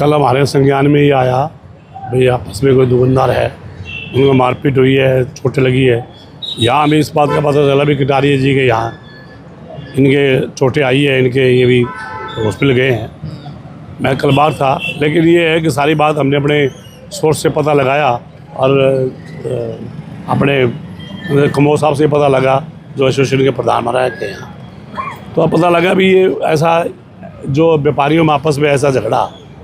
कल हमारे संज्ञान में ये आया भाई आपस में कोई दुकानदार है, उनको मारपीट हुई है, चोटें लगी है। यहाँ हमें इस बात का पता चला भी कटारिया जी के यहाँ इनके चोटें आई है, इनके ये भी हॉस्पिटल गए हैं। मैं कल बाहर था, लेकिन ये है कि सारी बात हमने अपने सोर्स से पता लगाया और अपने कमोर साहब से पता लगा जो एसोसिएशन के प्रधान महाराज के यहाँ, तो अब पता लगा भी ये ऐसा जो व्यापारियों में आपस में ऐसा झगड़ा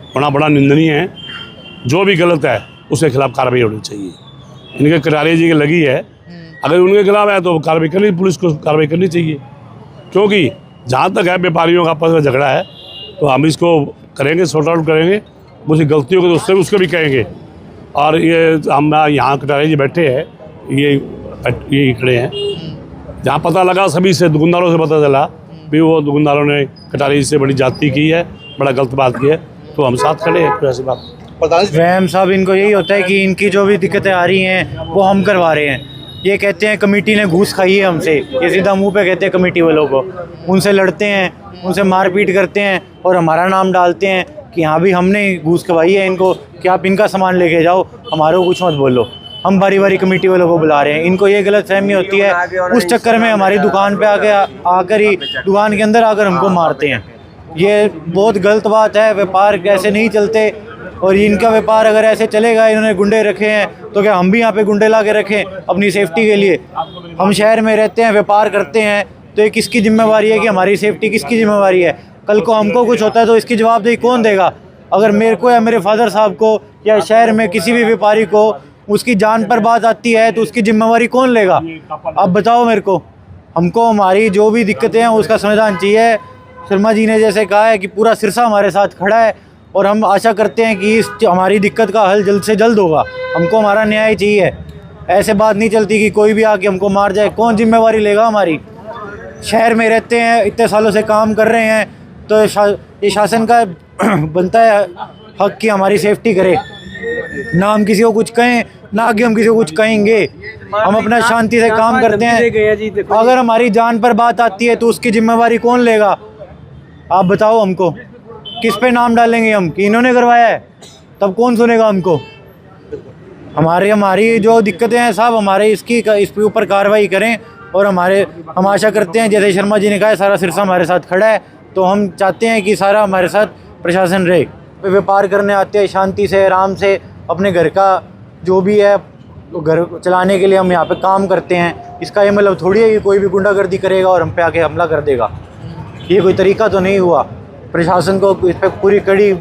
होना बड़ा निंदनीय है। जो भी गलत है उसके खिलाफ कार्रवाई होनी चाहिए। इनके कटारिया जी की लगी है, अगर उनके खिलाफ है तो कार्रवाई करनी, पुलिस को कार्रवाई करनी चाहिए। क्योंकि जहाँ तक है व्यापारियों का आपस में झगड़ा है तो हम इसको करेंगे, सॉर्ट आउट करेंगे। मुझे गलतियों को तो उसको भी कहेंगे। और ये हम यहाँ कटारिया जी बैठे हैं, ये खड़े हैं, जहाँ पता लगा सभी से दुकानदारों से पता चला भी वो दुकानदारों ने कटारिया जी से बड़ी जाति की है, बड़ा गलत बात की है, तो हम साथ खड़े हैं। कोई ऐसी बात वहम साहब, इनको यही होता है कि इनकी जो भी दिक्कतें आ रही हैं वो हम करवा रहे हैं। ये कहते हैं कमेटी ने घूस खाई है हमसे, ये सीधा मुंह पे कहते हैं कमेटी वालों को। उनसे लड़ते हैं, उनसे मारपीट करते हैं और हमारा नाम डालते हैं कि हाँ भी हमने घूस खवाई है इनको, कि आप इनका सामान लेके जाओ, हमारे को कुछ मत बोलो। हम बारी बारी कमेटी वालों को बुला रहे हैं। इनको ये गलत फहमी होती है, उस चक्कर में हमारी दुकान पे आकर ही दुकान के अंदर आकर हमको मारते हैं। ये बहुत गलत बात है। व्यापार ऐसे नहीं चलते, और इनका व्यापार अगर ऐसे चलेगा, इन्होंने गुंडे रखे हैं तो क्या हम भी यहाँ पे गुंडे ला के रखें अपनी सेफ्टी के लिए? हम शहर में रहते हैं, व्यापार करते हैं, तो ये किसकी जिम्मेवारी है कि हमारी सेफ्टी किसकी जिम्मेवारी है? कल को हमको कुछ होता है तो इसकी जवाबदेही कौन देगा? अगर मेरे को या मेरे फादर साहब को या शहर में किसी भी व्यापारी को उसकी जान पर बात आती है तो उसकी जिम्मेवारी कौन लेगा? अब बताओ मेरे को। हमको हमारी जो भी दिक्कतें हैं उसका समाधान चाहिए। शर्मा जी ने जैसे कहा है कि पूरा सिरसा हमारे साथ खड़ा है और हम आशा करते हैं कि इस हमारी दिक्कत का हल जल्द से जल्द होगा। हमको हमारा न्याय चाहिए। ऐसे बात नहीं चलती कि कोई भी आके हमको मार जाए। कौन जिम्मेवारी लेगा हमारी? शहर में रहते हैं, इतने सालों से काम कर रहे हैं, तो ये शासन का बनता है हक कि हमारी सेफ्टी करे। ना हम किसी को कुछ कहें, ना आगे हम किसी को कुछ कहेंगे। हम अपना शांति से काम करते हैं। अगर हमारी जान पर बात आती है तो उसकी जिम्मेवारी कौन लेगा? आप बताओ हमको। किस पे नाम डालेंगे हम कि इन्होंने करवाया है? तब कौन सुनेगा हमको? हमारी जो दिक्कतें हैं साहब, हमारे इसके ऊपर कार्रवाई करें। और हम आशा करते हैं, जैसे शर्मा जी ने कहा है, सारा सिरसा हमारे साथ खड़ा है, तो हम चाहते हैं कि सारा हमारे साथ प्रशासन रहे। व्यापार करने आते हैं शांति से, आराम से, अपने घर का जो भी है घर चलाने के लिए हम यहाँ पे काम करते हैं। इसका ये मतलब थोड़ी है कि कोई भी गुंडागर्दी करेगा और हम पे आके हमला कर देगा। ये कोई तरीका तो नहीं हुआ। प्रशासन को इस पर पूरी कड़ी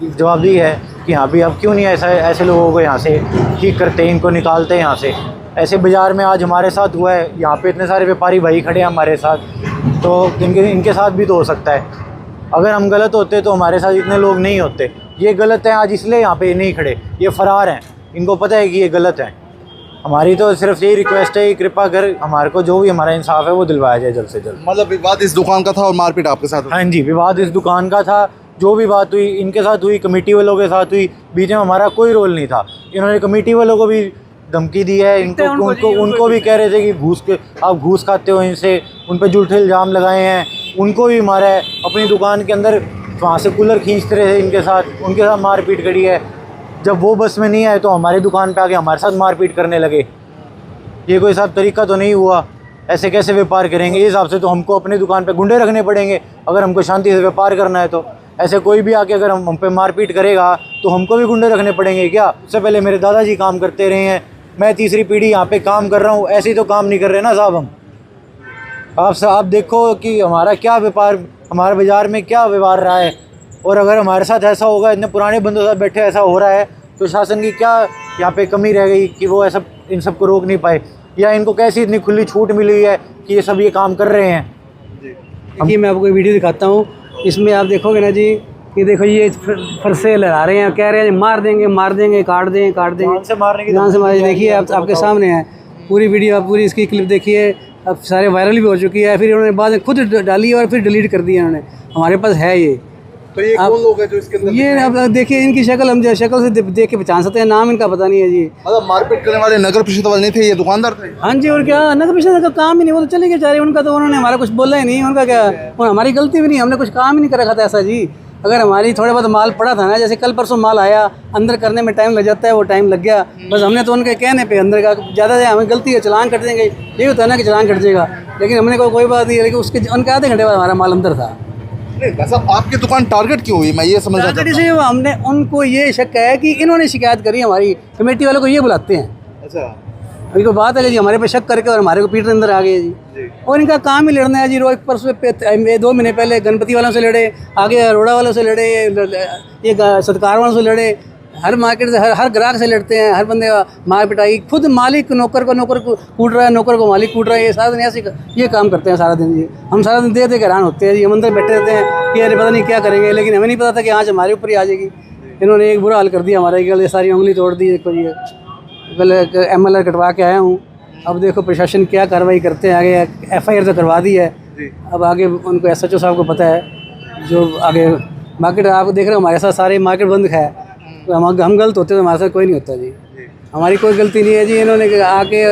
जवाबदेही है कि हाँ भी अब क्यों नहीं ऐसे लोगों को यहाँ से ठीक करते, इनको निकालते हैं यहाँ से। ऐसे बाज़ार में आज हमारे साथ हुआ है, यहाँ पे इतने सारे व्यापारी भाई खड़े हैं हमारे साथ, तो इनके साथ भी तो हो सकता है। अगर हम गलत होते तो हमारे साथ इतने लोग नहीं होते। ये गलत है आज, इसलिए यहाँ पे नहीं खड़े, ये फरार हैं। इनको पता है कि ये गलत है। हमारी तो सिर्फ यही रिक्वेस्ट है कि कृपा कर हमारे को जो भी हमारा इंसाफ है वो दिलवाया जाए जल्द से जल्द। मतलब विवाद इस दुकान का था और मारपीट आपके साथ? हाँ जी, विवाद इस दुकान का था। जो भी बात हुई इनके साथ हुई, कमेटी वालों के साथ हुई, बीच में हमारा कोई रोल नहीं था। इन्होंने कमेटी वालों को भी धमकी दी है। उनको भी कह रहे थे कि आप घूस खाते हो इनसे, उन पर झूठे इल्ज़ाम लगाए हैं। उनको भी मारा है। अपनी दुकान के अंदर वहाँ से कूलर खींचते रहे इनके साथ, उनके साथ मारपीट करी है। जब वो बस में नहीं आए तो हमारी दुकान पे आके हमारे साथ मारपीट करने लगे। ये कोई साहब तरीका तो नहीं हुआ। ऐसे कैसे व्यापार करेंगे? इस हिसाब से तो हमको अपनी दुकान पे गुंडे रखने पड़ेंगे अगर हमको शांति से व्यापार करना है। तो ऐसे कोई भी आके अगर हम पे मारपीट करेगा तो हमको भी गुंडे रखने पड़ेंगे क्या? उससे पहले मेरे दादाजी काम करते रहे हैं, मैं तीसरी पीढ़ी यहाँ पे काम कर रहा हूँ। ऐसे ही तो काम नहीं कर रहे ना साहब हम। आप देखो कि हमारा क्या व्यापार, हमारे बाज़ार में क्या व्यवहार रहा है। और अगर हमारे साथ ऐसा होगा, इतने पुराने बंदों साथ बैठे ऐसा हो रहा है, तो शासन की क्या यहाँ पे कमी रह गई कि वो ऐसा इन सब को रोक नहीं पाए? या इनको कैसी इतनी खुली छूट मिली हुई है कि ये सब ये काम कर रहे हैं? देखिए मैं आपको वीडियो दिखाता हूँ, इसमें आप देखोगे ना जी, ये देखो ये फरसे लहरा रहे हैं, कह रहे हैं मार देंगे, काट देंगे। जान से मारने देखिए आपके सामने है पूरी वीडियो। आप पूरी इसकी क्लिप देखिए। अब सारे वायरल भी हो चुकी है। फिर इन्होंने बाद में खुद डाली और फिर डिलीट कर दिया इन्होंने। हमारे पास है ये। तो ये कौन लोग हैं जो इसके अंदर? ये आप देखिए, इनकी शक्ल हम शक्ल से देख के पहचान सकते हैं, नाम इनका पता नहीं है जी। मतलब मारपीट करने वाले नगर परिषद वाले नहीं थे, ये दुकानदार थे? हाँ जी, और क्या, नगर परिषद का काम ही नहीं, वो तो चले गए जा रहे। उनका तो उन्होंने हमारा कुछ बोला ही नहीं। उनका क्या, हमारी गलती भी नहीं, हमने कुछ काम ही नहीं कर रखा था ऐसा जी। अगर हमारी थोड़ा बहुत माल पड़ा था ना, जैसे कल परसों माल आया, अंदर करने में टाइम लग जाता है, वो टाइम लग गया, बस हमने तो उनके कहने पे अंदर का ज़्यादा से हमें गलती है चलान कट देंगे, ये होता है ना कि चलान कट जाएगा, लेकिन हमने कोई बात नहीं है, लेकिन उसके उनके आधे घंटे बाद हमारा माल अंदर था। नहीं भाई साहब, आपकी दुकान टारगेट क्यों हुई, मैं ये समझना चाहता हूँ। से हमने उनको ये शक है कि इन्होंने शिकायत करी, हमारी कमेटी वालों को ये बुलाते हैं। अच्छा, अभी कोई बात है जी, हमारे पे शक करके और हमारे को पीटने अंदर आ गए जी। और इनका काम ही लड़ना है जी। रोज परसों 2 महीने पहले गणपति वालों से लड़े, आगे अरोड़ा वालों से लड़े, ये सत्कार वालों से लड़े, हर मार्केट से हर ग्राहक से लड़ते हैं, हर बंदे मार पिटाई, खुद मालिक नौकर को कूट रहा है, नौकर को मालिक कूट रहा है, ये सारा दिन ऐसे ये काम करते हैं सारा दिन जी। हम सारा दिन दे हैरान होते हैं जी, हम अंदर बैठे रहते हैं कि अरे पता नहीं क्या करेंगे, लेकिन हमें नहीं पता था कि आज हमारे ऊपर ही आ जाएगी। इन्होंने एक बुरा हाल कर दिया हमारे, गले सारी उंगली तोड़ दी, देखो ये गले MLR कटवा के आया हूँ। अब देखो प्रशासन क्या कार्रवाई करते हैं, आगे FIR तो करवा दी है, अब आगे उनको SHO साहब को पता है जो आगे। मार्केट आप देख रहे हो हमारे साथ सारे मार्केट बंद है, तो हम गलत होते तो हमारे साथ कोई नहीं होता जी, हमारी कोई गलती नहीं है जी। इन्होंने आके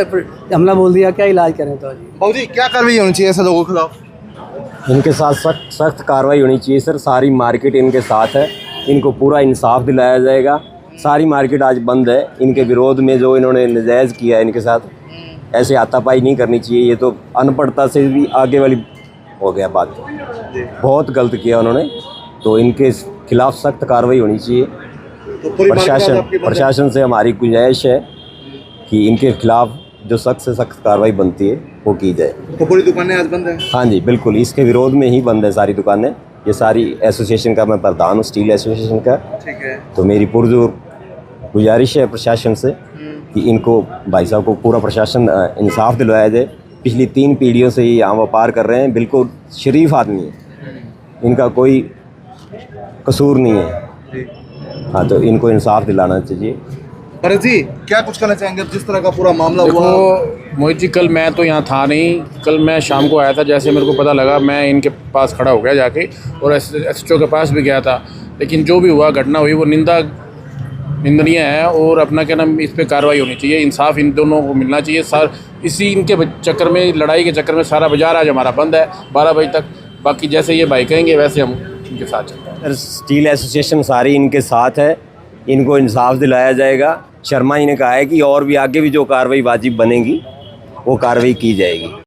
हमला बोल दिया, क्या इलाज करें तो जी। बाबू जी, क्या कार्रवाई होनी चाहिए ऐसे लोगों के खिलाफ? इनके साथ सख्त कार्रवाई होनी चाहिए सर। सारी मार्केट इनके साथ है, इनको पूरा इंसाफ दिलाया जाएगा। सारी मार्केट आज बंद है, इनके विरोध में जो इन्होंने नजायज़ किया है इनके साथ, ऐसे हाथापाई नहीं करनी चाहिए। ये तो अनपढ़ता से भी आगे वाली हो गया बात, बहुत गलत किया उन्होंने, तो इनके खिलाफ सख्त कार्रवाई होनी चाहिए। तो पूरी मार्केट आज आपकी बंद है? प्रशासन से हमारी गुजारिश है कि इनके खिलाफ जो सख्त से सख्त कार्रवाई बनती है वो की जाए। तो पूरी दुकानें आज बंद है? हाँ जी बिल्कुल, इसके विरोध में ही बंद है सारी दुकानें। ये सारी एसोसिएशन का मैं प्रधान हूँ, स्टील एसोसिएशन का। ठीक है। तो मेरी पुरजोर गुजारिश है प्रशासन से कि इनको, भाई साहब को पूरा प्रशासन इंसाफ दिलवाया जाए। पिछली 3 पीढ़ियों से ये यहाँ व्यापार कर रहे हैं, बिल्कुल शरीफ आदमी है, इनका कोई कसूर नहीं है। हाँ, तो इनको इंसाफ दिलाना चाहिए। भरत जी, क्या कुछ कहना चाहेंगे जिस तरह का पूरा मामला हुआ? देखो मोहित जी, कल मैं तो यहाँ था नहीं, कल मैं शाम को आया था। जैसे मेरे को पता लगा मैं इनके पास खड़ा हो गया जाके, और SHO के पास भी गया था। लेकिन जो भी हुआ, घटना हुई, वो निंदनीय है, और अपना क्या नाम, इस पर कार्रवाई होनी चाहिए। इंसाफ इन दोनों को मिलना चाहिए सर। इसी इनके चक्कर में, लड़ाई के चक्कर में सारा बाजार आज हमारा बंद है 12 बजे तक। बाकी जैसे ये भाई कहेंगे वैसे हम इनके साथ चलते हैं। स्टील एसोसिएशन सारी इनके साथ है, इनको इंसाफ दिलाया जाएगा। शर्मा जी ने कहा है कि और भी आगे भी जो कार्रवाई वाजिब बनेगी वो कार्रवाई की जाएगी।